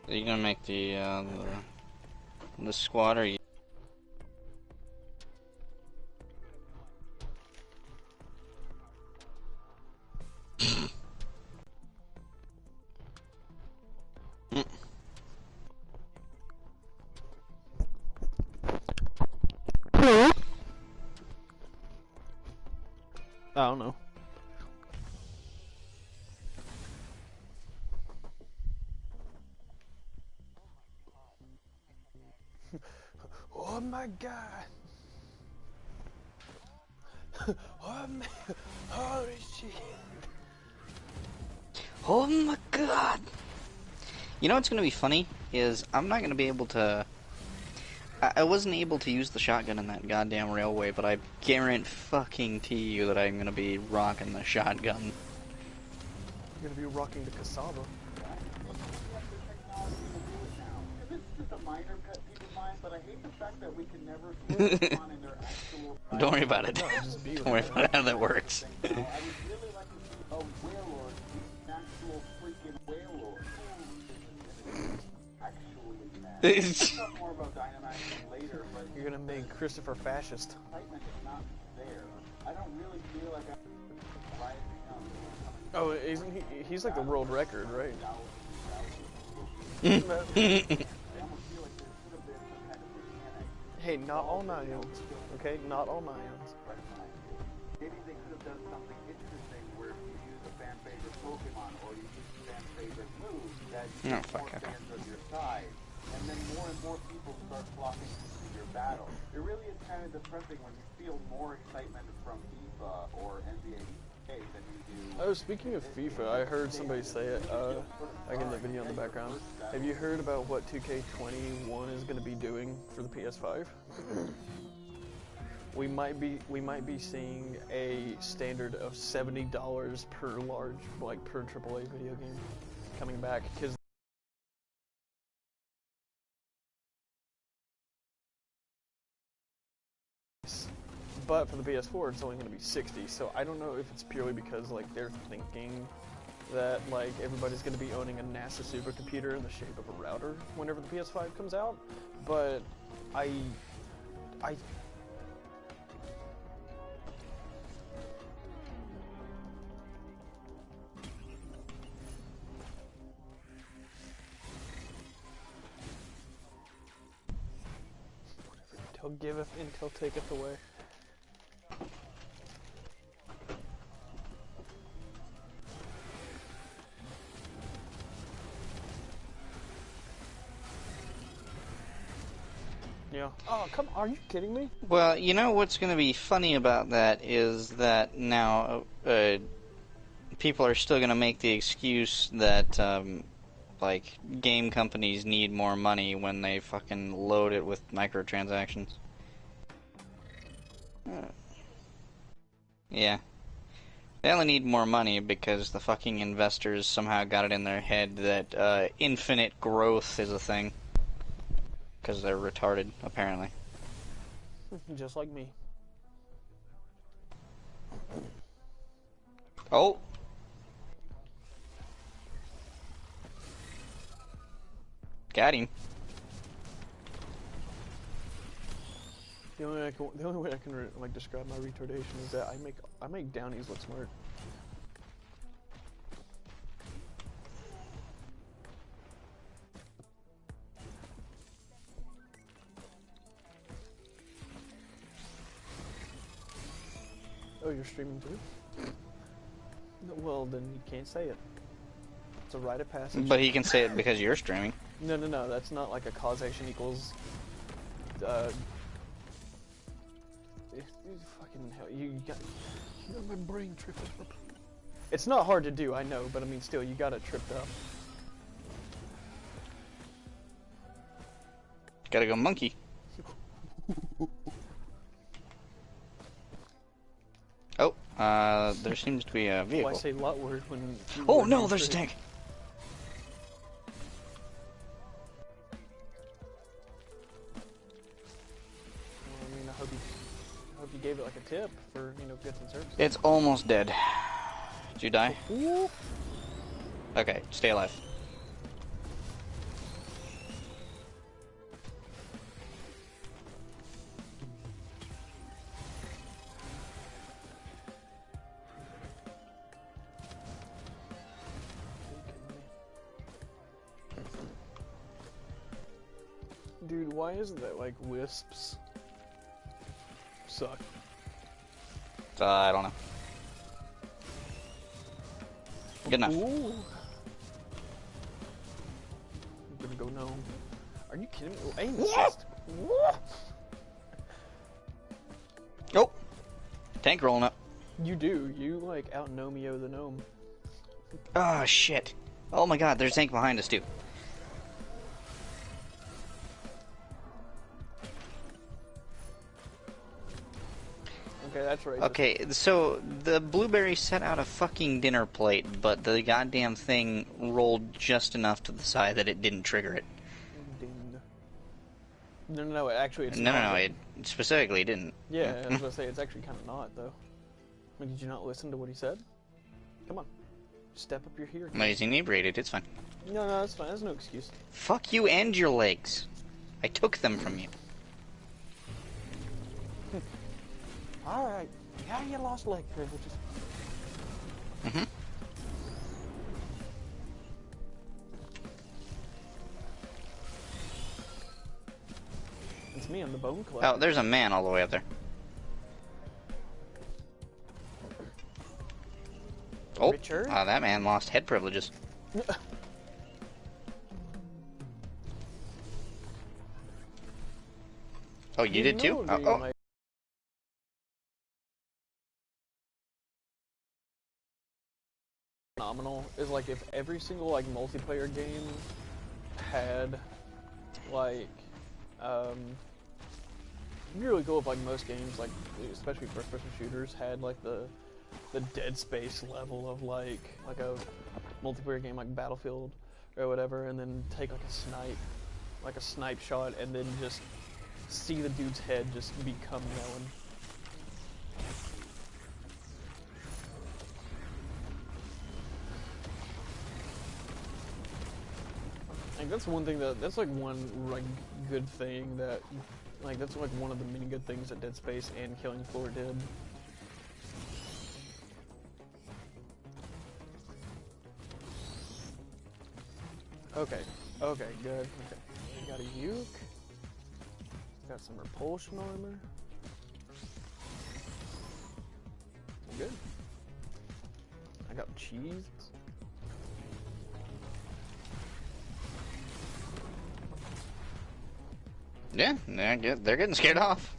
Are you gonna make the squad or you? I don't know. Oh my god! Oh man! Holy shit! Oh my god! You know what's gonna be funny is I'm not gonna be able to. I wasn't able to use the shotgun in that goddamn railway, but I guarantee you that I'm gonna be rocking the shotgun. You're gonna be rocking the cassava. Don't worry about it. No, just be Don't worry about how that works. You're gonna make Christopher fascist. Oh, isn't he? He's like the world record, right? Hey, not all Naions, okay? Not all Naions. Maybe they could have done something interesting where you use a fan favorite Pokemon or you use a fan favorite move that you get more fans on your side, and then more and more people start flocking to your battle. It really is kind of depressing when you feel more excitement from FIFA or NBA than you do. Oh, speaking of FIFA, I heard somebody say it. I get the video in the background. Have you heard about what 2K21 is going to be doing for the PS5? We might be seeing a standard of $70 per large, like per AAA video game, coming back because. But for the PS4, it's only going to be 60. So I don't know if it's purely because like they're thinking that like everybody's going to be owning a NASA supercomputer in the shape of a router whenever the PS5 comes out. But I. Intel giveth, Intel taketh away. Yeah. Oh, come on, are you kidding me? Well, you know what's going to be funny about that is that now people are still going to make the excuse that like game companies need more money when they fucking load it with microtransactions. Yeah. They only need more money because the fucking investors somehow got it in their head that infinite growth is a thing. Because they're retarded, apparently. Just like me. Oh! Got him. The only way I can like describe my retardation is that I make downies look smart. Oh, you're streaming too? Well, then you can't say it. It's a rite of passage. But he can say it because you're streaming. No, that's not like a causation equals. Fucking hell, you got my brain tripping up. It's not hard to do, I know, but I mean, still, you got it tripped up. Gotta go monkey. Oh, there seems to be a vehicle. Why say lot word when... Oh no, there's a tank! Well, I mean, I hope you gave it like a tip for, you know, goods and services. It's almost dead. Did you die? Ooh. Okay, stay alive. Dude, why is it that, like, wisps suck? I don't know. Good enough. Ooh. I'm gonna go gnome. Are you kidding me? Aim assist. Oh! Tank rolling up. You do. You, like, out-gnomeo the gnome. Oh, shit. Oh my god, there's a tank behind us, too. Okay, that's right. Okay, so the blueberry set out a fucking dinner plate, but the goddamn thing rolled just enough to the side that it didn't trigger it. No, actually it's No, not. no, it specifically didn't. Yeah, I was gonna say, it's actually kind of not, though. I mean, did you not listen to what he said? Come on. Step up your hearing. No, he's inebriated, it's fine. No, that's fine. That's no excuse. Fuck you and your legs. I took them from you. Alright. Yeah, you lost leg privileges. Mm-hmm. It's me, I'm the bone collector. Oh, there's a man all the way up there. Oh, Richard? that man lost head privileges. Oh, you did too? Oh. Phenomenal is like if every single like multiplayer game had like it'd be really cool if like most games, like especially first person shooters, had like the Dead Space level of like a multiplayer game like Battlefield or whatever, and then take like a snipe shot and then just see the dude's head just become melon. Like that's one thing that's like one like good thing that like that's like one of the many good things that Dead Space and Killing Floor did. Okay, good. Okay, we got a uke. Got some repulsion armor. Good. I got cheese. Yeah, they're getting scared off.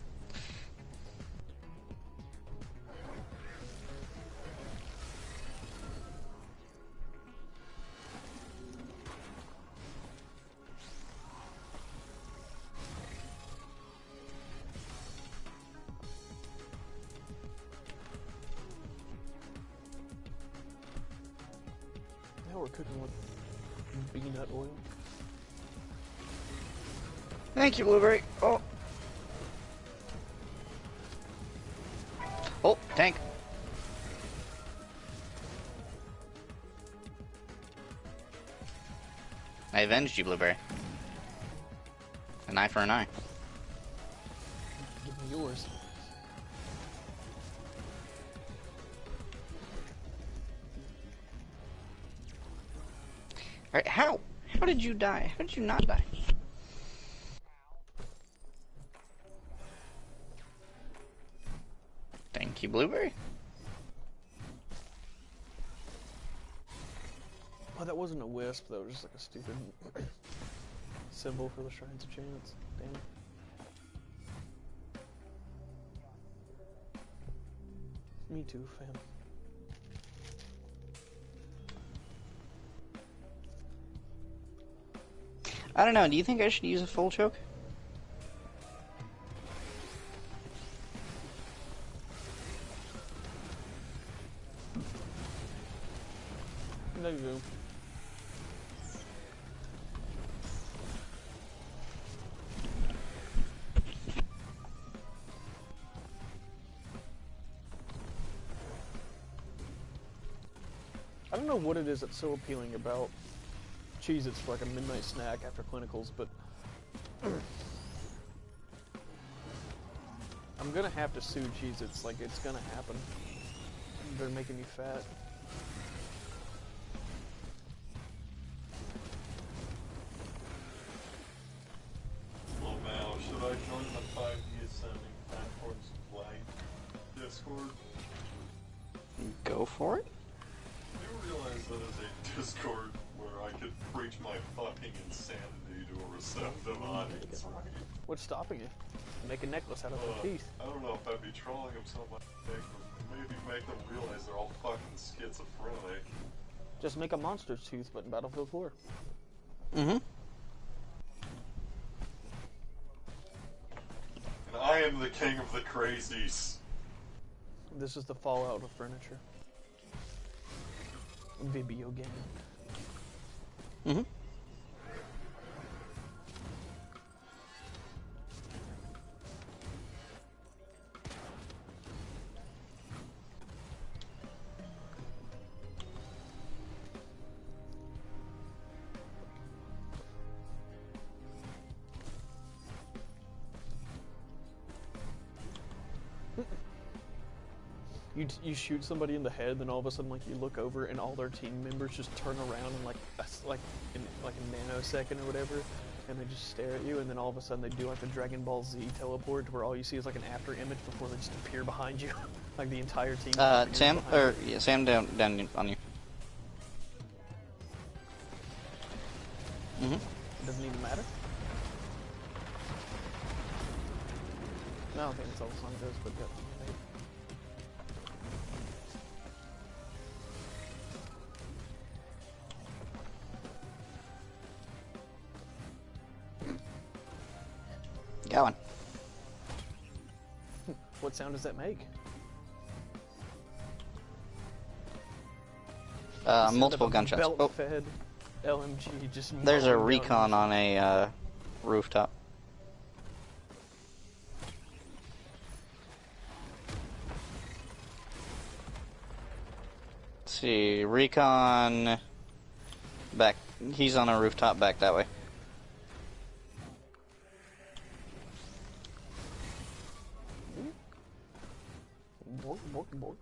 Now we're cooking with peanut oil. Thank you, Blueberry. Oh. Oh, tank. I avenged you, Blueberry. An eye for an eye. Give me yours. Alright, how? How did you die? How did you not die? Thank you, Blueberry. Oh, that wasn't a wisp, that was just like a stupid symbol for the Shrines of Chance. Damn it. Me too, fam. I don't know, do you think I should use a full choke? No, you do. I don't know what it is that's so appealing about Cheez-Its for like a midnight snack after clinicals, but I'm gonna have to sue Cheez-Its, like it's gonna happen. They're making me fat. Discord? Go for it. Do you realize that is a Discord where I could preach my fucking insanity to a receptive audience, right? What's stopping you? Make a necklace out of their teeth. I don't know if I'd be trolling them so much, maybe make them realize they're all fucking schizophrenic. Just make a monster's tooth, but in Battlefield 4. Mm-hmm. And I am the king of the crazies. This is the Fallout with furniture. Video game. Mm-hmm. You shoot somebody in the head, then all of a sudden, like, you look over and all their team members just turn around in like a nanosecond or whatever, and they just stare at you, and then all of a sudden they do like the Dragon Ball Z teleport, where all you see is like an after image before they just appear behind you, like the entire team. Sam, or yeah, Sam down on you. Mm-hmm. It doesn't even matter. No, I don't think that's all the song does, but Going. what sound does that make? Multiple gunshots. Oh, Belt-fed LMG just. there's a mowing down recon on a rooftop. Let's see, recon back. He's on a rooftop back that way. Bork, bork, bork.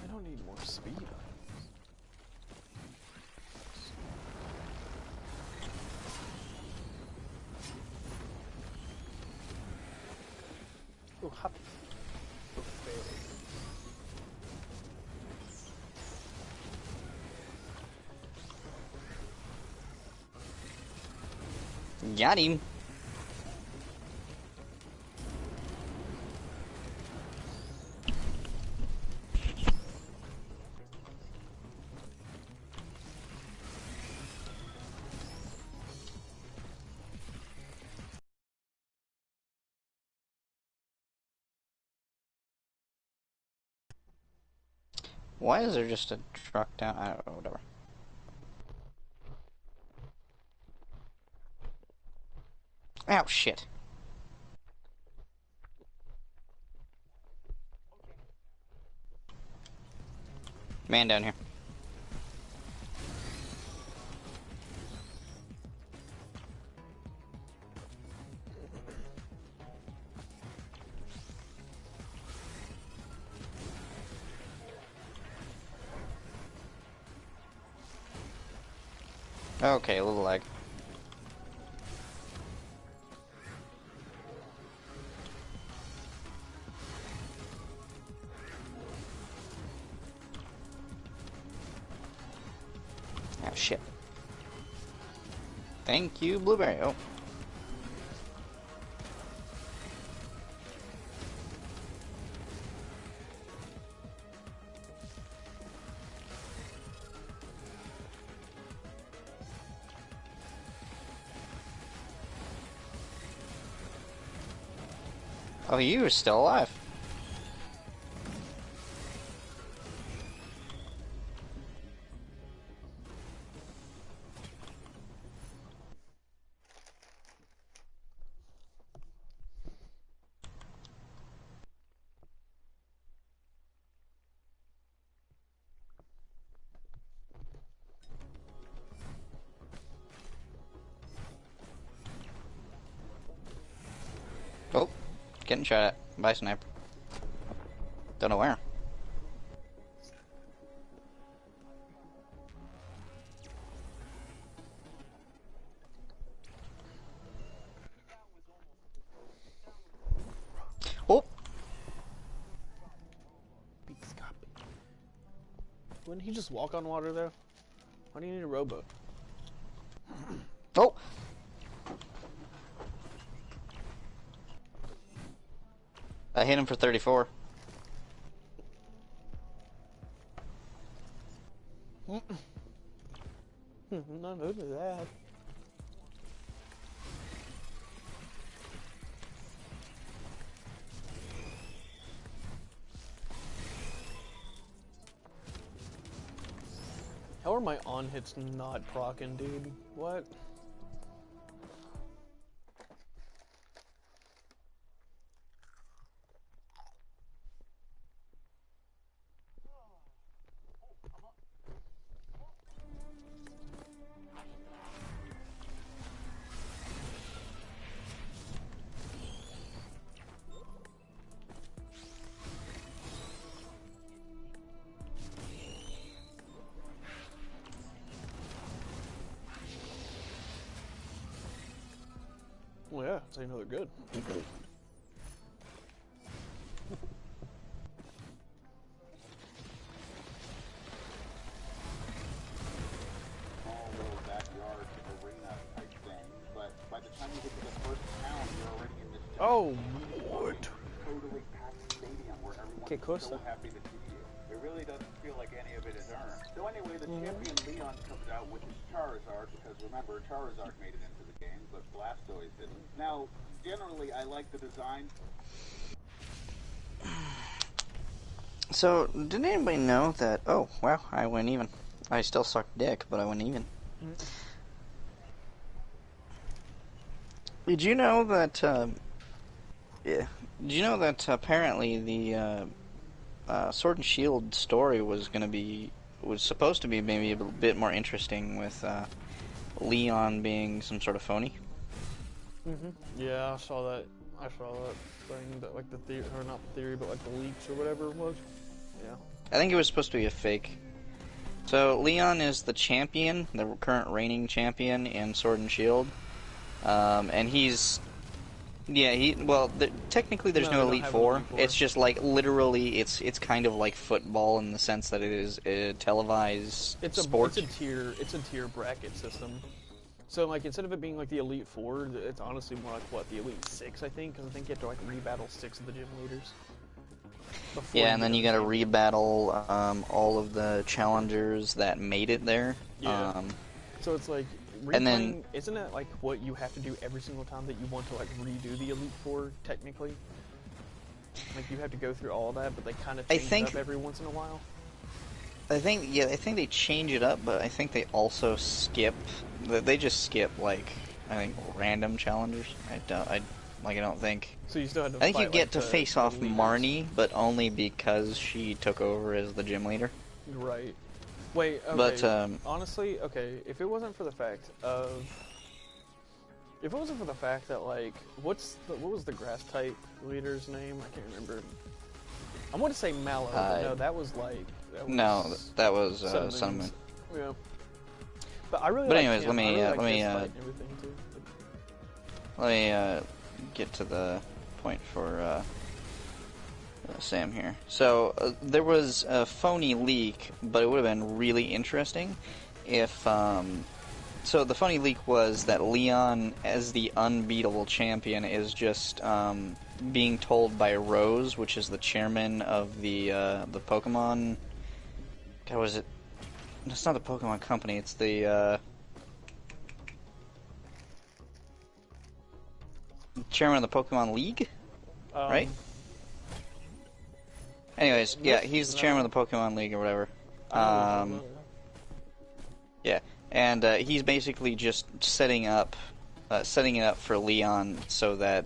I don't need more speed on this. Oh, hop. Got him. Why is there just a truck down? I don't know, whatever. Ow, shit. Man down here. Okay, a little lag. Oh shit. Thank you, Blueberry. Oh. Oh, you are still alive. Oh, getting shot at by a sniper. Don't know where. he just walk on water though? Why do you need a rowboat? Oh! I hit him for 34. Not into that. How are my on hits not proccing, dude? What? Well, yeah, so you know they're good. Small little backyard arena type thing, but by the time you get to the first town, you're already in this Oh, what? totally packed stadium where everyone Que is cosa? so happy to see you. It really doesn't feel like any of it is earned. So anyway, the champion Leon comes out with his Charizard, because remember, Charizard made it into the game, but Blastoise didn't. Now, generally, I like the design. So, did anybody know that... Oh, wow, I went even. I still sucked dick, but I went even. Did you know that, yeah. Did you know that apparently the, Sword and Shield story was supposed to be maybe a bit more interesting with, Leon being some sort of phony? Yeah, I saw that. I saw that thing that, like, the theory, or not the theory, but like the leaks or whatever it was. Yeah. I think it was supposed to be a fake. So, Leon is the champion, the current reigning champion in Sword and Shield. And he's... Yeah, technically there's No, no they don't Elite have an Four. Elite Four. It's just like, literally, it's kind of like football in the sense that it is a televised sport. It's a tier bracket system. So, like, instead of it being like the Elite Four, it's honestly more like, what, the Elite Six, I think? Because I think you have to, like, rebattle 6 of the gym leaders. Yeah, and then you gotta rebattle all of the challengers that made it there. Yeah. So it's like, and then isn't it like what you have to do every single time that you want to like redo the Elite Four, technically? Like, you have to go through all that, but they kind of change it up every once in a while. I think they change it up, but I think they also skip. They just skip, like, I think random challengers. I don't think. So you still had to I think fight, you get like, to face the off leaders. Marnie, but only because she took over as the gym leader. Right. Wait, okay. But, honestly, okay, if it wasn't for the fact that, like, what was the grass type leader's name? I can't remember. I want to say Mallow, but no, that was like... That was Sun and Moon. Yeah. But I really But like anyways, him. let me everything too. let me get to the point for Sam here. So there was a phony leak, but it would have been really interesting if. So the phony leak was that Leon, as the unbeatable champion, is just being told by Rose, which is the chairman of the Pokemon. God, was it? It's not the Pokemon Company. It's the chairman of the Pokemon League, right? Anyways, yeah, he's the chairman of the Pokemon League or whatever. Yeah, and he's basically just setting it up for Leon so that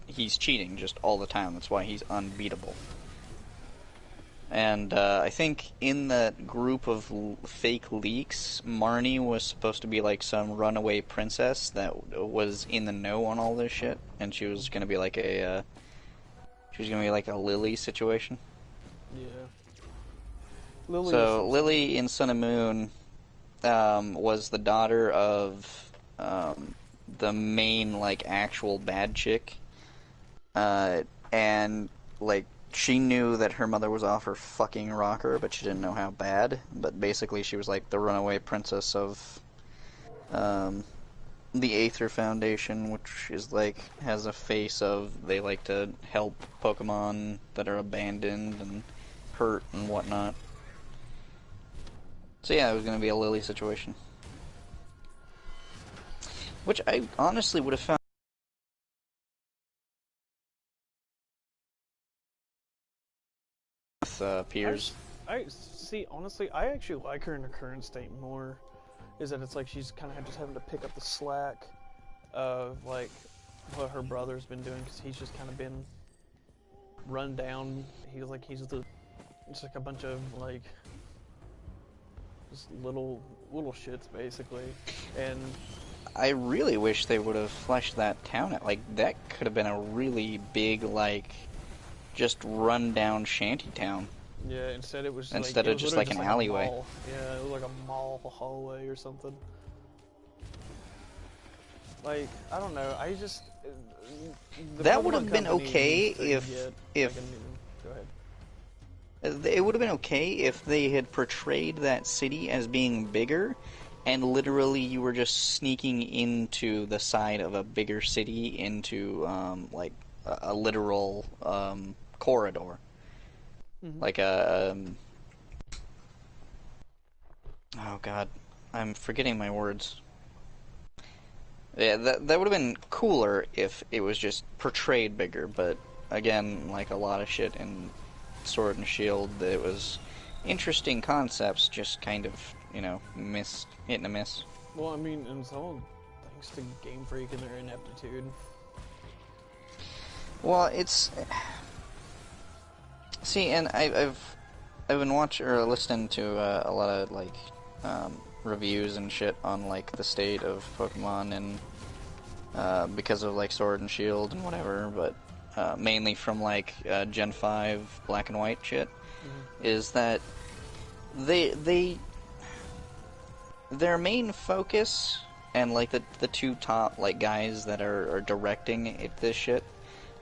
he's cheating just all the time. That's why he's unbeatable. And I think in that group of fake leaks, Marnie was supposed to be like some runaway princess that was in the know on all this shit, and she was gonna be like a Lily situation. Yeah. Lily in Sun and Moon was the daughter of the main, like, actual bad chick, and like she knew that her mother was off her fucking rocker, but she didn't know how bad. But basically, she was like the runaway princess of the Aether Foundation, which is like has a face of they like to help Pokemon that are abandoned and hurt and whatnot. So yeah, it was gonna be a Lily situation, which I honestly would have found with Piers. I see. Honestly, I actually like her in her current state more. Is that it's like she's kind of just having to pick up the slack of like what her brother's been doing because he's just kind of been run down. He's just like a bunch of like just little shits basically, and I really wish they would have fleshed that town out. Like that could have been a really big like just run down shanty town. yeah. Instead it was Just like an alleyway. Yeah, it was like a mall hallway or something. Like, I don't know, I just... That would have been okay if go ahead. it would have been okay if they had portrayed that city as being bigger, and literally you were just sneaking into the side of a bigger city into like a literal corridor, like a oh god, I'm forgetting my words. Yeah, that would have been cooler if it was just portrayed bigger, but again, like a lot of shit in Sword and Shield, it was interesting concepts, just kind of, you know, hit and a miss. Well, I mean, and it's all thanks to Game Freak and their ineptitude. Well, it's... See, and I've been watching or listening to a lot of, like, reviews and shit on like the state of Pokemon and because of like Sword and Shield and whatever, but mainly from like Gen 5 Black and White shit, is that their main focus and like the two top like guys that are directing this shit,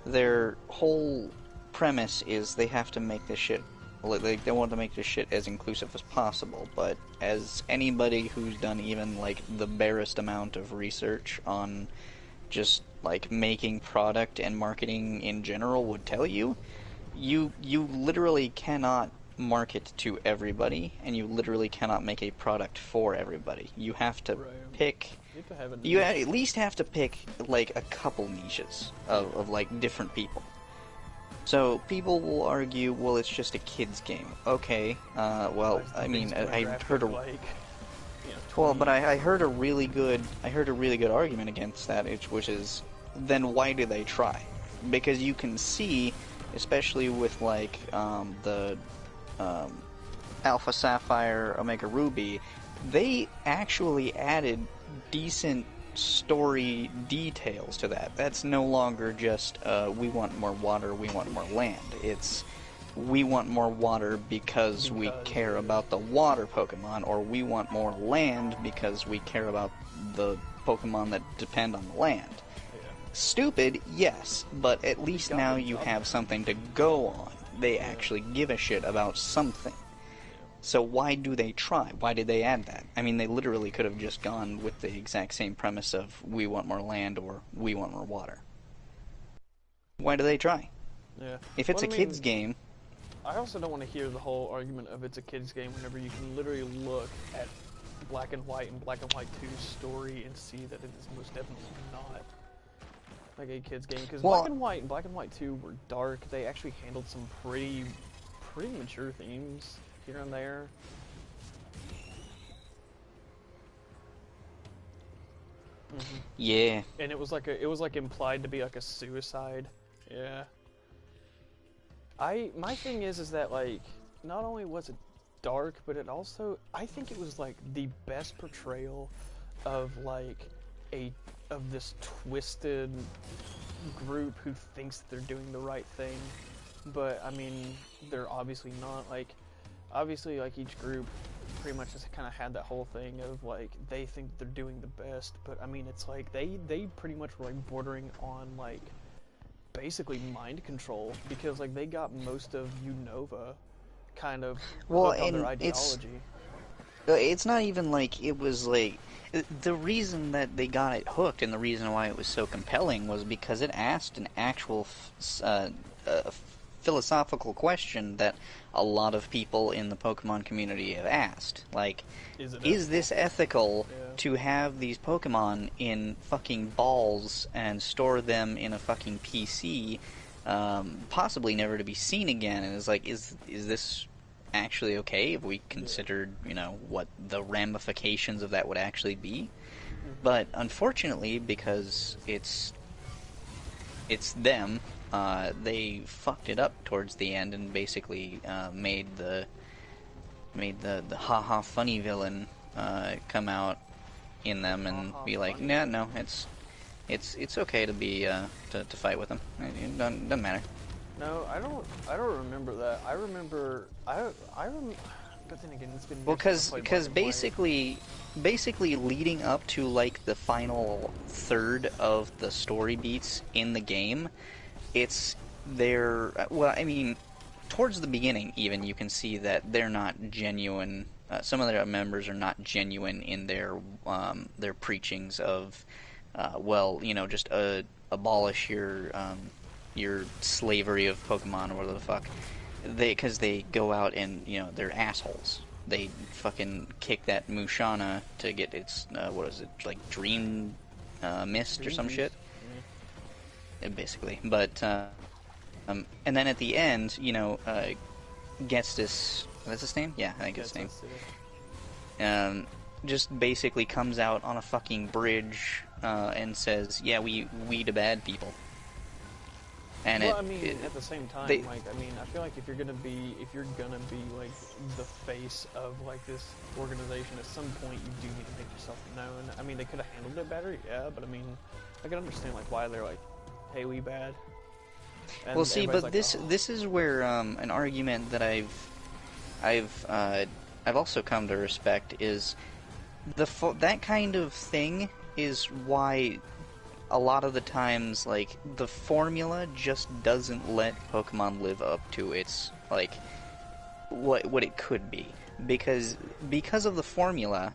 their whole premise is they have to make this shit. Like they want to make this shit as inclusive as possible, but as anybody who's done even like the barest amount of research on just like making product and marketing in general would tell you, you literally cannot market to everybody, and you literally cannot make a product for everybody. You have to pick. You at least have to pick like a couple niches of like different people. So people will argue, well, it's just a kids game. Okay, well, I mean, I heard I heard a really good argument against that, which is, then why do they try? Because you can see, especially with like the Alpha Sapphire, Omega Ruby, they actually added decent story details to that. That's no longer just we want more water, we want more land. It's we want more water because we care about the water Pokemon, or we want more land because we care about the Pokemon that depend on the land. Stupid, yes, but at least now you have something to go on. They actually give a shit about something. So why do they try? Why did they add that? I mean, they literally could have just gone with the exact same premise of we want more land or we want more water. Why do they try? Yeah. If it's a kid's game... I also don't want to hear the whole argument of it's a kid's game whenever you can literally look at Black and White and Black and White 2's story and see that it is most definitely not like a kid's game. Because Black and White and Black and White 2 were dark. They actually handled some pretty mature themes here and there. Yeah. And it was like implied to be like a suicide. Yeah. My thing is that like not only was it dark, but it also I think it was like the best portrayal of like of this twisted group who thinks that they're doing the right thing, but I mean they're obviously not. Like obviously, like, each group pretty much just kind of had that whole thing of, like, they think they're doing the best, but, I mean, it's like, they pretty much were, like, bordering on, like, basically mind control because like they got most of Unova kind of Well, hooked on their and ideology. it's not even like it was like the reason that they got it hooked and the reason why it was so compelling was because it asked an actual philosophical question that a lot of people in the Pokemon community have asked. Like, is this ethical Yeah. to have these Pokemon in fucking balls and store them in a fucking PC, possibly never to be seen again? And it's like, is this actually okay if we considered, you know, what the ramifications of that would actually be? But unfortunately, because it's them, they fucked it up towards the end and basically made the haha funny villain come out in them and be like, nah, no, it's okay to be to fight with them. It doesn't matter. No, I don't remember that. I remember but then again, it's been years Well, since I played Black and White. basically leading up to like the final third of the story beats in the game, it's well, I mean, towards the beginning even you can see that they're not genuine. Some of their members are not genuine in their preachings of, well, you know, just abolish your slavery of Pokemon or whatever the fuck. Because they go out and, you know, they're assholes. They fucking kick that Mushana to get its, what is it, like Dream Mist or some shit? Basically. But, and then at the end, you know, Gestis, that's his name? Yeah, I think it's his name. Just basically comes out on a fucking bridge and says, yeah, we the bad people. And well, I mean, at the same time, like, I mean, I feel like if you're gonna be like the face of like this organization, at some point you do need to make yourself known. I mean, they could have handled it better, yeah, but I mean, I can understand like why they're like, hey, we bad. And well, see, but like, this is where an argument that I've also come to respect is that kind of thing is why a lot of the times, like, the formula just doesn't let Pokemon live up to its, like, what it could be. Because of the formula,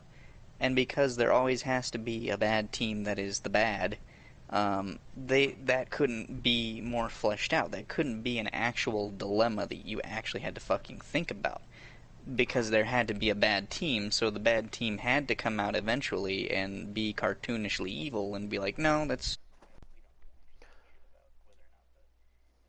and because there always has to be a bad team that is the bad, that couldn't be more fleshed out. That couldn't be an actual dilemma that you actually had to fucking think about. Because there had to be a bad team, so the bad team had to come out eventually and be cartoonishly evil and be like, no, that's